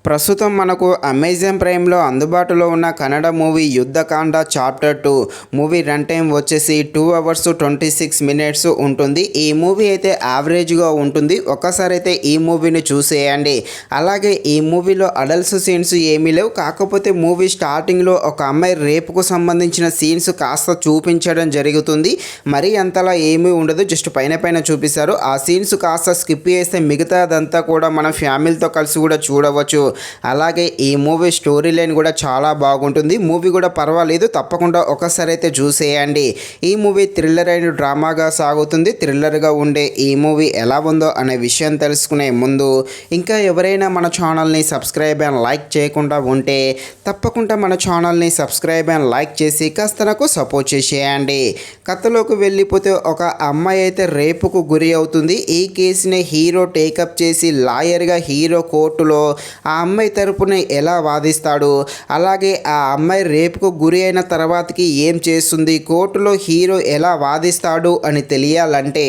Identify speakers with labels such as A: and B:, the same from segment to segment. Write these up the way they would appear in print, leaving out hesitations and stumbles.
A: ప్రస్తుతం మనకు అమెజాన్ ప్రైమ్లో అందుబాటులో ఉన్న Kannada movie Yuddhakaanda chapter 2 movie run time వచ్చేసి 2 అవర్స్ 26 మినిట్స్ ఉంటుంది. ఈ మూవీ అయితే యావరేజ్గా ఉంటుంది. ఒక్కసారి అయితే ఈ మూవీని చూసేయండి. అలాగే ఈ మూవీలో అడల్ట్స్ సీన్స్ ఏమీ లేవు. కాకపోతే మూవీ స్టార్టింగ్లో ఒక అమ్మాయి రేపుకు సంబంధించిన సీన్స్ కాస్త చూపించడం జరుగుతుంది. మరీ అంతలా ఏమీ ఉండదు, జస్ట్ పైన పైన చూపిస్తారు. ఆ సీన్స్ కాస్త స్కిప్ చేస్తే మిగతాదంతా కూడా మనం ఫ్యామిలీతో కలిసి కూడా చూడవచ్చు. అలాగే ఈ మూవీ స్టోరీ లైన్ కూడా చాలా బాగుంటుంది. మూవీ కూడా పర్వాలేదు, తప్పకుండా ఒకసారి అయితే చూసేయండి. ఈ మూవీ థ్రిల్లర్ అండ్ డ్రామాగా సాగుతుంది. థ్రిల్లర్గా ఉండే ఈ మూవీ ఎలా ఉందో అనే విషయం తెలుసుకునే ముందు ఇంకా ఎవరైనా మన ఛానల్ని సబ్స్క్రైబ్ అండ్ లైక్ చేయకుండా ఉంటే తప్పకుండా మన ఛానల్ని సబ్స్క్రైబ్ అండ్ లైక్ చేసి కాస్త నాకు సపోర్ట్ చేసేయండి. కథలోకి వెళ్ళిపోతే ఒక అమ్మాయి అయితే రేపుకు గురి అవుతుంది. ఈ కేసుని హీరో టేకప్ చేసి లాయర్గా హీరో కోర్టులో ఆ అమ్మాయి తరపున ఎలా వాదిస్తాడు, అలాగే ఆ అమ్మాయి రేపుకు గురి అయిన తర్వాతకి ఏం చేస్తుంది, కోర్టులో హీరో ఎలా వాదిస్తాడు అని తెలియాలంటే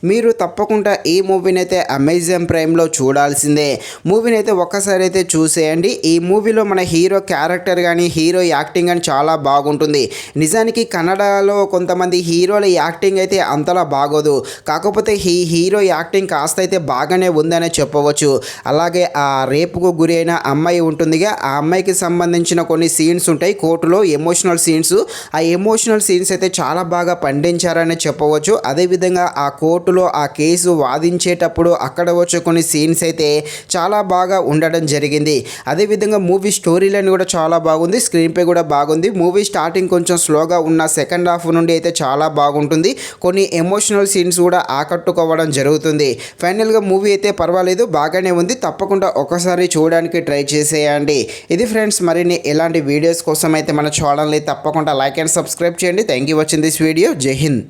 A: మీరు తప్పకుండా ఈ మూవీని అయితే అమెజాన్ ప్రైమ్లో చూడాల్సిందే. మూవీని అయితే ఒక్కసారి అయితే చూసేయండి. ఈ మూవీలో మన హీరో క్యారెక్టర్ కానీ హీరో యాక్టింగ్ కానీ చాలా బాగుంటుంది. నిజానికి కన్నడలో కొంతమంది హీరోల యాక్టింగ్ అయితే అంతలా బాగోదు, కాకపోతే ఈ హీరో యాక్టింగ్ కాస్త అయితే బాగానే ఉందనే చెప్పవచ్చు. అలాగే ఆ రేపుకు గురి అయిన అమ్మాయి ఉంటుందిగా, ఆ అమ్మాయికి సంబంధించిన కొన్ని సీన్స్ ఉంటాయి కోర్టులో, ఎమోషనల్ సీన్స్. ఆ ఎమోషనల్ సీన్స్ అయితే చాలా బాగా పండించారని చెప్పవచ్చు. అదేవిధంగా ఆ కోర్టులో ఆ కేసు వాదించేటప్పుడు అక్కడ వచ్చే కొన్ని సీన్స్ అయితే చాలా బాగా ఉండడం జరిగింది. అదేవిధంగా మూవీ స్టోరీ లైన్ కూడా చాలా బాగుంది, స్క్రీన్ ప్లే కూడా బాగుంది. మూవీ స్టార్టింగ్ కొంచెం స్లోగా ఉన్న సెకండ్ హాఫ్ నుండి అయితే చాలా బాగుంటుంది. కొన్ని ఎమోషనల్ సీన్స్ కూడా ఆకట్టుకోవడం జరుగుతుంది. ఫైనల్గా మూవీ అయితే పర్వాలేదు, బాగానే ఉంది. తప్పకుండా ఒకసారి చూడడానికి ట్రై చేసేయండి. ఇది ఫ్రెండ్స్, మరిన్ని ఎలాంటి వీడియోస్ కోసం అయితే మన ఛానల్ని తప్పకుండా లైక్ అండ్ సబ్స్క్రైబ్ చేయండి. Thank you watching this video. జై హింద్.